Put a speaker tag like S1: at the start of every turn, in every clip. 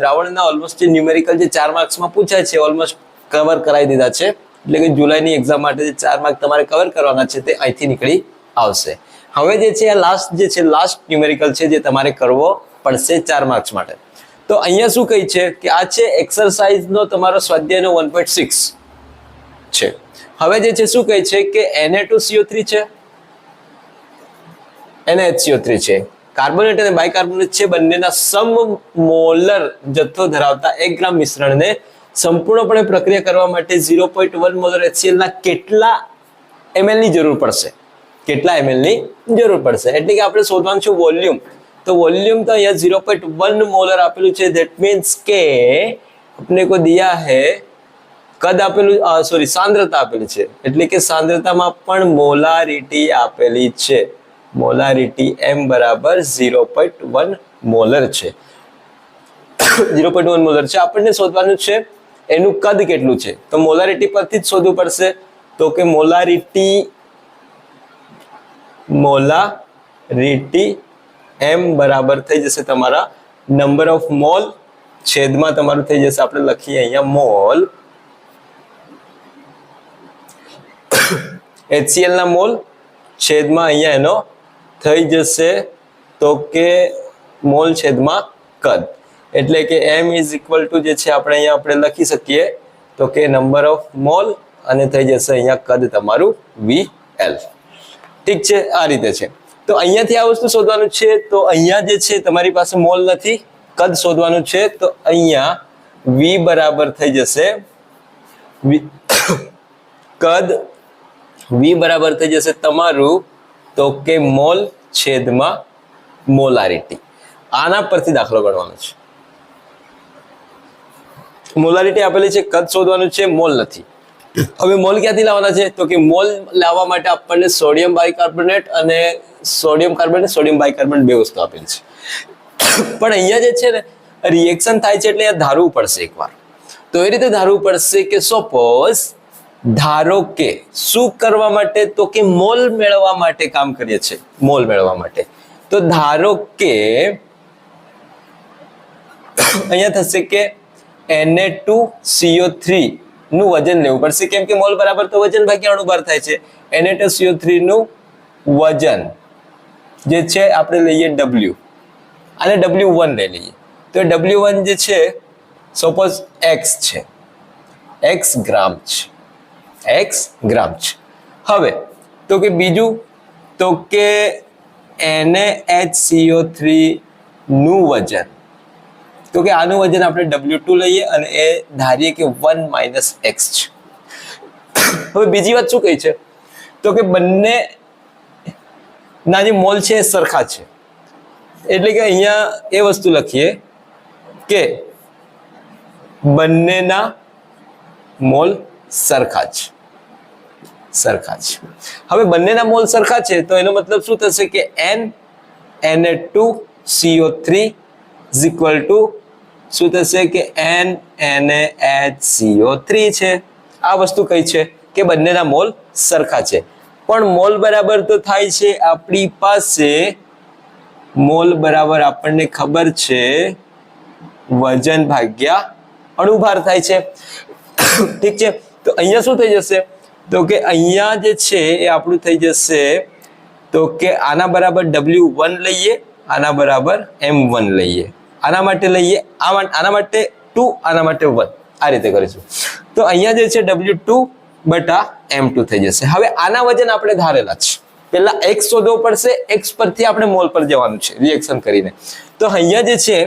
S1: દ્રાવણના almost જે numerical જે 4 માર્ક્સમાં પૂછાય છે ઓલમોસ્ટ કવર કરાવી દીધા છે. એટલે કે જુલાઈની એક્ઝામ માટે જે 4 માર્ક તમારે કવર કરવાના છે તે અહીંથી નીકળી આવશે. હવે જે છે આ લાસ્ટ ન્યુમેરિકલ છે જે તમારે કરવો પડશે 4 માર્ક્સ માટે. તો અહીંયા શું કહી છે કે આ છે એક્સરસાઇઝનો તમારો સ્વાધ્યાયનો 1.6 છે. હવે જે છે શું કહે છે કે Na2CO3 છે, NaHCO3 છે, કાર્બોનેટ અને બાયકાર્બોનેટ છે, બંનેના સમમોલર જથ્થો ધરાવતા 1 ગ્રામ મિશ્રણને સંપૂર્ણપણે પ્રક્રિયા કરવા માટે 0.1 મોલર HCl ના કેટલા ml ની જરૂર પડશે? કેટલા ml ની જરૂર પડશે એટલે કે આપણે શોધવાનું છે વોલ્યુમ. तो वॉल्यूम तो यहाँ 0.1 मोलर आपेलू है. दैट मीन्स के अपने को दिया है कद आपेलू सॉरी सांद्रता आपेली है એટલે કે सांद्रता में मोलारिटी आपेली है. मोलारिटी m बराबर 0.1 मोलर है. 0.1 मोलर है. आपने शोधवानुं छे एनु कद केटलुं छे तो मोलारिटी परथी ज शोधवुं पड़शे. तो के मोलारिटी m बराबर थई जशे तमारा नंबर ऑफ मोल छेद में तमारू थई जशे आपणे लखीए अहींया मोल HCl ना मोल छेद में अहींया एनो थई जशे तो के मोल छेद में कद एटले के m इज इक्वल टू जे छे आपणे अहींया आपणे लखी सकीए तो के नंबर ऑफ मोल अने थई जशे अहींया कद तमारू VL. ठीक छे आ रीते छे. तो अहींयाथी आ वस्तु शोधवानुं छे. तो अहींया जे छे तमारी पासे मोल नथी, कद शोधवानुं छे. तो अहींया V बराबर थई जशे कद V बराबर थई जशे तमारू तो के मोल छेदमां मोलारिटी. आना परथी दाखलो गणवानो छे. मोलारिटी आपेली छे, कद शोधवानुं छे, मोल नथी. હવે મોલ ક્યાંથી લાવવાના છે તો કે મોલ લાવવા માટે આપણને સોડિયમ બાયકાર્બોનેટ અને સોડિયમ કાર્બોનેટ સોડિયમ બાયકાર્બોનેટ બે વસ્તુ આપેલી છે. પણ અહીંયા જે છે ને રિએક્શન થાય છે એટલે અહીંયા ધારવું પડશે એકવાર. તો એ રીતે ધારવું પડશે કે સપોઝ ધારો કે શું કરવા માટે તો કે મોલ મેળવવા માટે કામ કરીએ છીએ. મોલ મેળવવા માટે તો ધારો કે અહીંયા થશે કે Na2CO3 નું વજન લેવું પડશે કેમ કે મોલ બરાબર તો વજન ભાગ્યા અણુભાર થાય છે. Na2CO3 નું વજન જે છે આપણે લઈએ W અને W1 લઈ લઈએ. તો W1 જે છે સપોઝ X છે, X ગ્રામ છે, X ગ્રામ છે. હવે તો કે બીજું તો કે NaHCO3 નું વજન તો કે આનું વજન આપણે W2 લઈએ અને એ ધારીએ કે 1 - X છે. હવે બીજી વાત શું કહી છે તો કે બંને ના જે મોલ છે એ સરખા છે. એટલે કે અહીંયા એ વસ્તુ લખીએ કે બંનેના મોલ સરખા છે. હવે બંનેના મોલ સરખા છે તો એનો મતલબ શું થશે કે Na2CO3 is equal to શું થશે કે NaHCO3 છે. આ વસ્તુ કઈ છે કે બંનેના મોલ સરખા છે. પણ મોલ બરાબર તો થાય છે આપણી પાસે મોલ બરાબર આપણને ખબર છે વજન ભાગ્યા અણુભાર થાય છે. ઠીક છે. તો અહીંયા શું થઈ જશે તો કે અહીંયા જે છે એ આપણું થઈ જશે તો કે આના બરાબર W1 લઈએ, આના બરાબર M1 લઈએ, આના માટે લઈએ આના માટે 2, આના માટે 1. આ રીતે કરીશું તો અહીંયા જે છે W2 બટા M2 થઈ જશે. હવે આના વજન આપણે ધારેલા છે. પહેલા X શોધવો પડશે. X પરથી આપણે મોલ પર જવાનું છે રિએક્શન કરીને. તો અહીંયા જે છે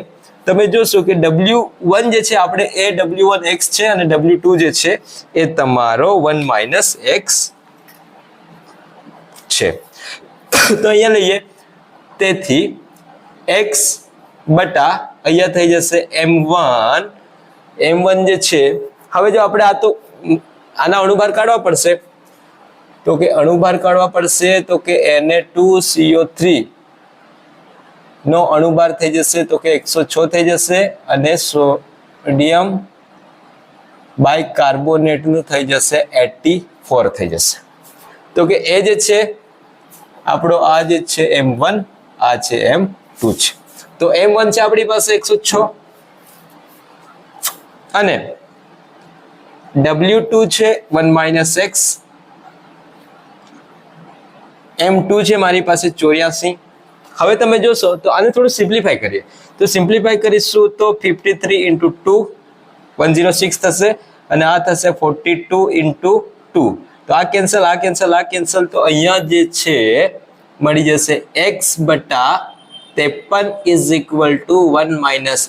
S1: તમે જોશો કે W1 જે છે આપણે એ W1X છે અને W2 જે છે એ તમારો 1 - X છે. તો અહીંયા લઈએ તેથી X બટા અહીંયા થઈ જશે M1 જે છે. હવે જો આપણે આ તો આના અણુભાર કાઢવા પડશે તો કે અણુભાર કાઢવા પડશે તો કે Na2CO3 નો અણુભાર થઈ જશે તો કે 106 થઈ જશે અને સોડિયમ બાયકાર્બોનેટ નું થઈ જશે 84 થઈ જશે. તો કે એ જે છે આપણો આ જે છે M1 આ છે M2 છે. તો M1 છે આપણી પાસે 106 અને W2 છે 1 - x, M2 છે મારી પાસે 84. હવે તમે જોશો તો આને થોડું સિમ્પ્લિફાય કરીએ, તો સિમ્પ્લિફાય કરીશું તો 53 × 2 106 થશે, અને આ થશે 42 × 2. તો આ કેન્સલ, આ કેન્સલ, આ કેન્સલ, તો અહીંયા જે છે મળી જશે x બટા 53 = 1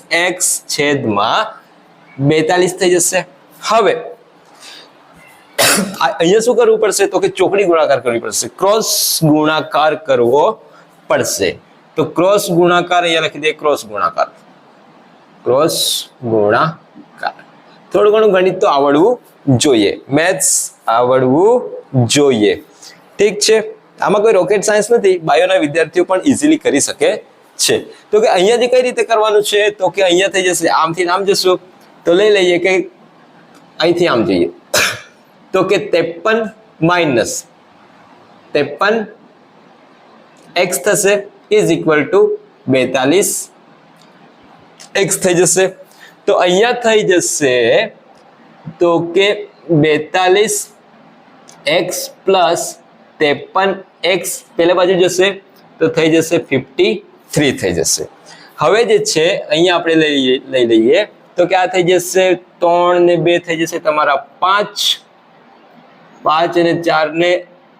S1: - x છેદમાં 42 થઈ જશે. હવે અહીંયા શું કરવું પડશે તો કે ચોકડી ગુણાકાર કરવી પડશે, ક્રોસ ગુણાકાર કરવો પડશે. તો ક્રોસ ગુણાકાર અહીંયા લખી દે, ક્રોસ ગુણાકાર, ક્રોસ ગુણાકાર. થોડું ઘણું ગણિત તો આવડવું જોઈએ, મેથ્સ આવડવું જોઈએ. ઠીક છે, આમાં કોઈ રોકેટ સાયન્સ નથી, બાયોના વિદ્યાર્થીઓ પણ ઇઝીલી કરી શકે છે. તો કે અહીંયાથી કઈ રીતે કરવાનું છે તો કે અહીંયા થઈ જશે, આમથી આમ જશું તો લઈ લઈએ કે અહીંથી આમ જઈએ તો કે 53 - 53 x થશે ઇઝ ઇક્વલ ટુ 42 x થઈ જશે. તો અહીંયા થઈ જશે તો કે 42 x પ્લસ 53 x પેલા બાજુ જશે તો થઈ જશે 53 થઈ જશે. હવે જે છે અહીંયા આપણે લઈ લઈએ તો કે આ થઈ જશે 3 ને 2 થઈ જશે તમારા 5, 5 અને 4 ને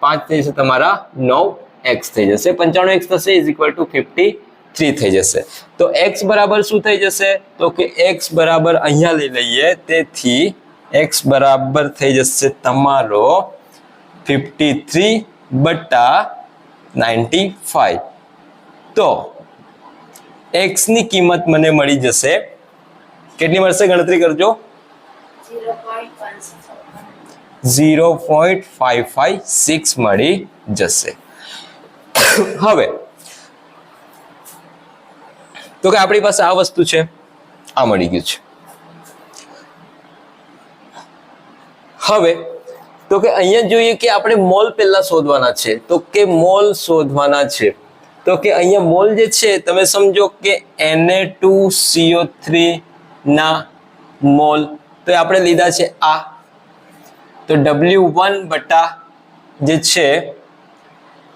S1: 5 થઈ જશે તમારા 9x થઈ જશે, 95x થશે ઇઝ ઇક્વલ ટુ 53 થઈ જશે. તો x બરાબર શું થઈ જશે તો કે x બરાબર અહીંયા લઈ લઈએ, તેથી x બરાબર થઈ જશે તમારો 53 બટા 95. તો x ની કિંમત મને મળી જશે, કેટલી મળશે ગણતરી કરજો, 0.556 મળી જશે. હવે તો કે આપણી પાસે આ વસ્તુ છે, આ મળી ગયું છે. હવે તો કે અહીંયા જોઈએ કે આપણે મોલ પહેલા શોધવાના છે, તો કે મોલ શોધવાના છે. તો કે અહીંયા મોલ જે છે તમે સમજો કે Na2CO3 ના મોલ, તો આપણે લીધા છે આ, તો W1 બટા જે છે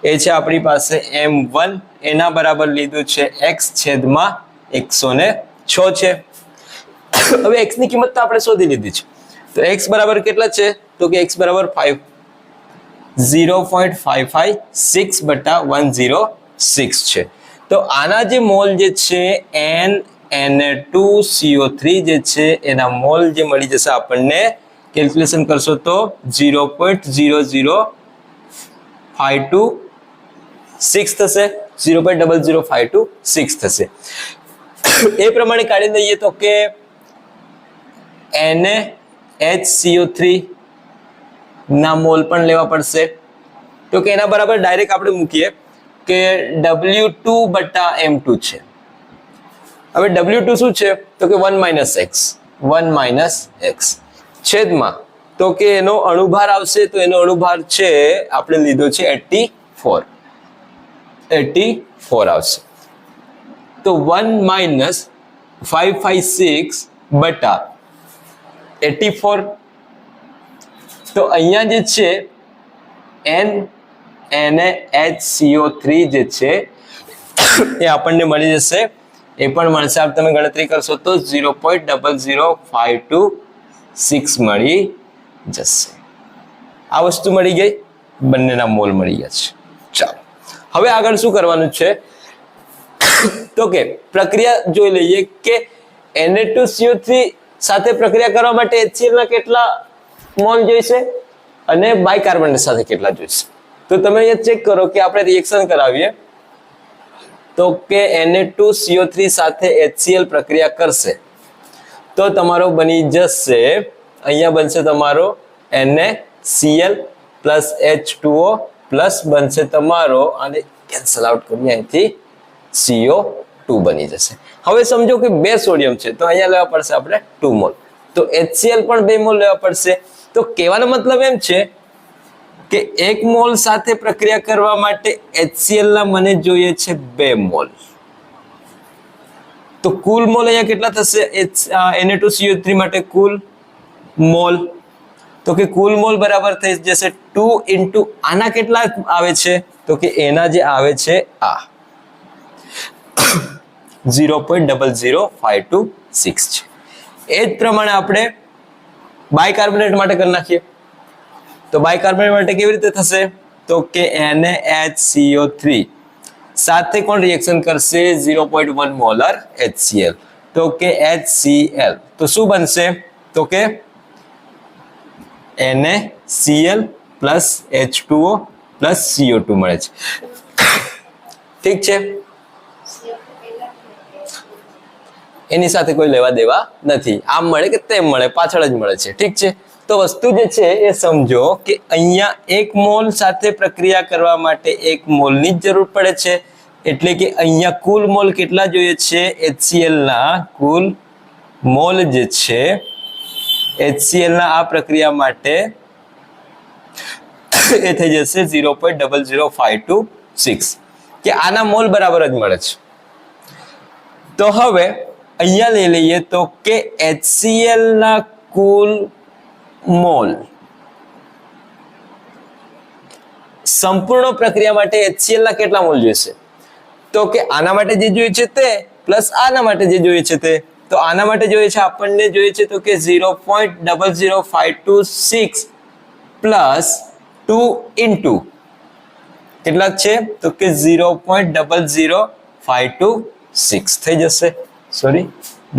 S1: એ છે આપણી પાસે M1, એના બરાબર લીધું છે x છેદમાં 106 છે. હવે x ની કિંમત તો આપણે શોધી લીધી છે, તો x બરાબર કેટલા છે તો કે x બરાબર 0.556 બટા 106 છે. તો આના જે મોલ જે છે Na2CO3 જે છે એના મોલ જે મળી જશે આપણને, કેલ્ક્યુલેશન કરશો તો 0.00526 થશે, 0.00526 થશે. એ પ્રમાણે કાઢી દઈએ તો કે NaHCO3 ના મોલ પણ લેવા પડશે, તો કે એના બરાબર ડાયરેક્ટ આપણે મૂકીએ કે W2 બટા M2 છે. હવે W2 શું છે તો કે 1 - x છેદમાં, તો કે એનો અણુભાર આવશે, તો એનો અણુભાર છે આપણે લીધો છે 84 આવશે. તો 1 - 556 બટા 84, તો અહીંયા જે છે NaHCO3 જે છે એ આપણને મળી જશે, એ પણ મળશે. આપ તમે ગણતરી કરશો તો 0.00526 મળી જશે. આ વસ્તુ મળી ગઈ, બંનેના મોલ મળી ગયા છે. ચાલો હવે આગળ શું કરવાનું છે તો કે પ્રક્રિયા જોઈ લઈએ કે Na2CO3 સાથે પ્રક્રિયા કરવા માટે HCl ના કેટલા મોલ જોઈશે અને બાયકાર્બોનેટ સાથે કેટલા જોઈશે. તો તમે અહીંયા ચેક કરો કે આપણે રિએક્શન કરાવીએ તો કે Na2CO3 સાથે HCl પ્રક્રિયા કરશે તો તમારો બની જશે, અહીંયા બનશે તમારો NaCl પ્લસ H2O પ્લસ બનશે તમારો, અને કેન્સલ આઉટ કરીએ અહીંથી CO2 બની જશે. હવે સમજો કે 2 સોડિયમ છે તો અહીંયા લેવા પડશે આપણે 2 મોલ, તો HCl પણ 2 મોલ લેવા પડશે. તો કહેવાનો મતલબ એમ છે કે 1 મોલ સાથે પ્રક્રિયા કરવા માટે HCl ના મને જોઈએ છે 2 મોલ. તો કુલ મોલ અહીંયા કેટલા થશે Na2CO3 માટે કુલ મોલ, તો કે કુલ મોલ બરાબર થઈ જશે 2 into આના કેટલા આવે છે, તો કે એના જે આવે છે આ 0.00526 છે. એ જ પ્રમાણે આપણે બાયકાર્બોનેટ માટે કરી નાખીએ. તો બાયકાર્બોનેટ માટે કેવી રીતે થશે, તો કે NaHCO3 સાથે કોણ રિએક્શન કરશે 0.1 મોલર HCl, તો કે HCl. તો શું બનશે, તો કે NaCl plus H2O plus CO2 મળે છે. ઠીક છે, એની સાથે કોઈ લેવા દેવા નથી, આમ મળે કે તેમ મળે, પાછળ જ મળે છે. ઠીક છે, તો વસ્તુ જે છે એ સમજો કે અહીંયા 1 મોલ સાથે પ્રક્રિયા કરવા માટે 1 મોલની જ જરૂર પડે છે, એટલે કે અહીંયા કુલ મોલ કેટલા જોઈએ છે, HCl ના કુલ મોલ જે છે HCl ના આ પ્રક્રિયા માટે એ થઈ જશે 0.00526 કે આના મોલ બરાબર જ મળે છે. તો હવે અહીંયા લઈ લઈએ તો કે HCl ના કુલ મોલ સંપૂર્ણ પ્રક્રિયા માટે HCl ના કેટલા મોલ જોઈશે, તો કે આના માટે જે જોઈએ છે તે પ્લસ આના માટે જે જોઈએ છે તે. તો આના માટે જોઈએ છે આપણને જોઈએ છે તો કે 0.00526 પ્લસ 2 into કેટલા છે, તો કે 0.00526 થઈ જશે, સોરી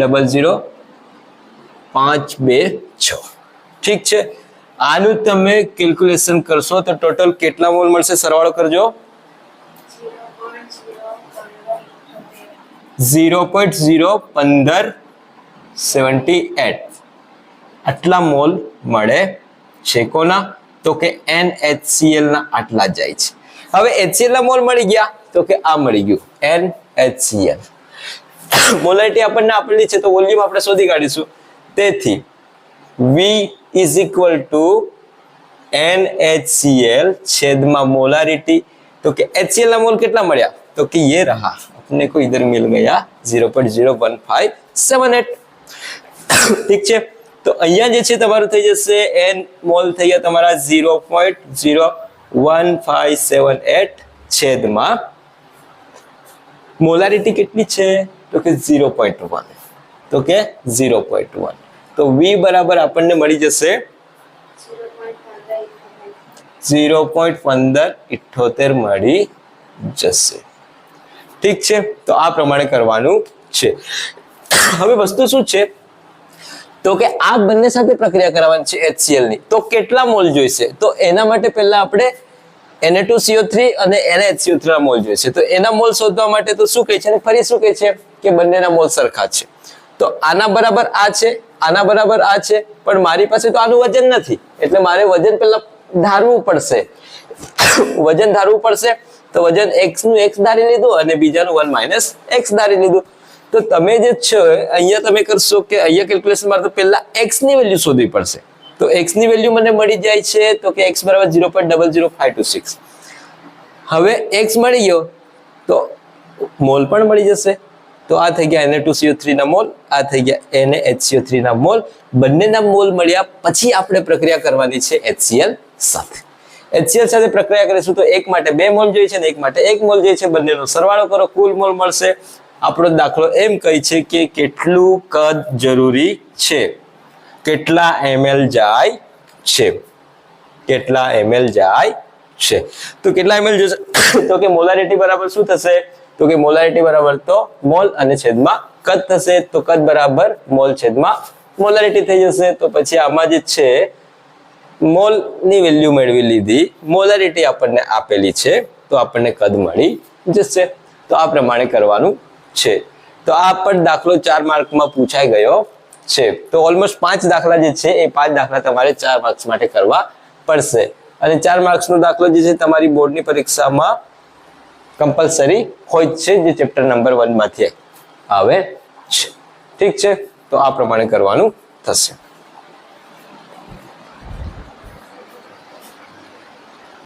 S1: 0.00526. ઠીક છે, આનું તમે કેલ્ક્યુલેશન કરશો તો ટોટલ કેટલા મોલ મળશે, સરવાળો કરજો 0.01578 આટલા મોલ મળે છે. કોના, તો કે NaHCl ના આટલા જાય છે. હવે HCl ના મોલ મળી ગયા, તો કે આ મળી ગયું NaHCl. મોલારિટી આપણને આપેલી છે તો વોલ્યુમ આપણે શોધી કાઢીશું. તેથી V is equal to NaHCl છેદમાં મોલારિટી, તો કે HCl ના મોલ કેટલા મળ્યા, તો કે ये रहा अपने को इधर मिल गया 0.01578. ઠીક છે, તો અહીંયા જે છે તમારું થઈ જશે n મોલ થઈ ગયા તમારા 0.01578 છેદમાં મોલારિટી કેટલી છે, તો કે 0.1, તો કે 0.1. તો V બરાબર આપણને મળી જશે 0.1578 મળી જશે. ઠીક છે, તો આ પ્રમાણે કરવાનું છે. હવે વસ્તુ શું છે, તો કે આ બંને સાથે પ્રક્રિયા કરવાની છે HCl ની, તો કેટલા મોલ જોઈશે, તો એના માટે પહેલા આપણે Na2CO3 અને NaHCO3 ના મોલ જોઈશે. તો એના મોલ શોધવા માટે તો શું કહે છે, અને ફરી શું કહે છે કે બંનેના મોલ સરખા છે. તો આના બરાબર આ છે, આના બરાબર આ છે, પણ મારી પાસે તો આનું વજન નથી, એટલે મારે વજન પહેલા ધારવું પડશે. વજન ધારવું પડશે, તો વજન x નું x ધારી લીધું અને બીજાનું 1 - x ધારી લીધું. તો તમે જે છે અહીંયા તમે કરશો કે અહીંયા કેલ્ક્યુલેશન માં તો પહેલા x ની વેલ્યુ શોધવી પડશે. તો x ની વેલ્યુ મને મળી જાય છે તો કે x બરાબર 0.00526. હવે x મળી ગયો તો મોલ પણ મળી જશે. તો આ થઈ ગયા Na2CO3 ના મોલ, આ થઈ ગયા NaHCO3 ના મોલ. બંનેના મોલ મળ્યા પછી આપણે પ્રક્રિયા કરવાની છે HCl સાથે. HCl સાથે પ્રક્રિયા કરીશું તો એક માટે 2 મોલ જોઈએ છે અને એક માટે 1 મોલ જોઈએ છે. બંનેનો સરવાળો કરો, કુલ મોલ મળશે. આપણો દાખલો એમ કહે છે કે કેટલું કદ જરૂરી છે, કેટલા ml જાય છે, કેટલા ml જાય છે. તો કેટલા ml જોશે, તો કે મોલારિટી બરાબર શું થશે, તો કે મોલારિટી બરાબર તો મોલ અને છેદમાં કદ થશે. તો કદ બરાબર મોલ છેદમાં મોલારિટી થઈ જશે. તો પછી આમાં જે છે મોલ ની વેલ્યુ મેળવી લીધી, મોલારિટી આપણને આપેલી છે, તો આપણને કદ મળી જશે. તો આ પ્રમાણે કરવાનું છે. તો આ પણ દાખલો 4 માર્કમાં પૂછાઈ ગયો છે. તો ઓલમોસ્ટ 5 દાખલા જે છે એ 5 દાખલા તમારે 4 માર્ક્સ માટે કરવા પડશે. અને 4 માર્ક્સનો દાખલો જે છે તમારી બોર્ડની પરીક્ષામાં કમ્પલસરી હોય જ છે, જે ચેપ્ટર નંબર 1 માંથી આવે છે. ઠીક છે, તો આ પ્રમાણે કરવાનું થશે.